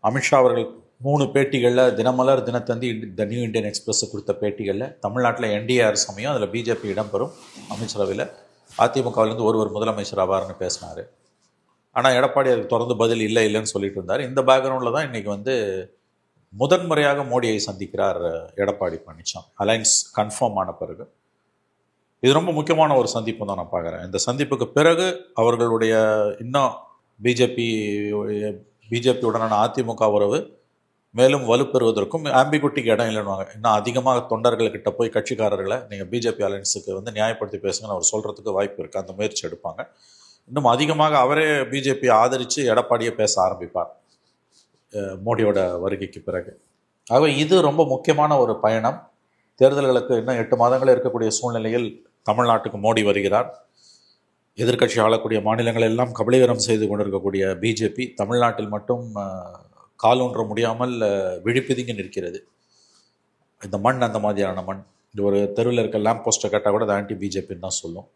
அமித்ஷா அவர்கள் 3 பேட்டிகளில் Dinamalar, Dinathanthi, the new Indian express கொடுத்த பேட்டிகளில் தமிழ்நாட்டில் என்டிஏ அரசு அமையும், அதில் பிஜேபி இடம்பெறும், அமைச்சரவையில் அதிமுகவிலேருந்து ஒருவர் முதலமைச்சர் ஆவார்னு பேசினார். ஆனால் எடப்பாடி அதுக்கு தொடர்ந்து பதில் இல்லைன்னு சொல்லிட்டு இருந்தார். இந்த பேக்ரவுண்டில் தான் இன்றைக்கி முதன்முறையாக மோடியை சந்திக்கிறார் எடப்பாடி பழனிசாமி, அலைன்ஸ் கன்ஃபார்ம் ஆன பிறகு. இது ரொம்ப முக்கியமான ஒரு சந்திப்பு தான் நான் பார்க்குறேன். இந்த சந்திப்புக்கு பிறகு அவர்களுடைய இன்னும் பிஜேபியுடனான அதிமுக உறவு மேலும் வலுப்பெறுவதற்கும் ஆம்பிகுட்டிக்கு இடம் இல்லைன்னு இன்னும் அதிகமாக தொண்டர்கள்கிட்ட போய் கட்சிக்காரர்களை நீங்கள் பிஜேபி அலைன்ஸுக்கு நியாயப்படுத்தி பேசுங்கன்னு அவர் சொல்கிறதுக்கு வாய்ப்பு இருக்குது. அந்த முயற்சி எடுப்பாங்க. இன்னும் அதிகமாக அவரே பிஜேபியை ஆதரித்து எடப்பாடியை பேச ஆரம்பிப்பார் மோடியோட வருகைக்கு பிறகு. ஆகவே இது ரொம்ப முக்கியமான ஒரு பயணம். தேர்தல்களுக்கு இன்னும் 8 மாதங்களே இருக்கக்கூடிய சூழ்நிலையில் தமிழ்நாட்டுக்கு மோடி வருகிறார். எதிர்க்கட்சி ஆளக்கூடிய மாநிலங்கள் எல்லாம் கபலீகரம் செய்து கொண்டிருக்கக்கூடிய பிஜேபி தமிழ்நாட்டில் மட்டும் காலூன்ற முடியாமல் விழிப்பிதுங்கி நிற்கிறது. இந்த மண் அந்த மாதிரியான மண். இது ஒரு தெருவில் இருக்க லேம்ப் போஸ்ட்டை கேட்டால் கூட அது ஆன்டி பிஜேபின்னு தான் சொல்லும்.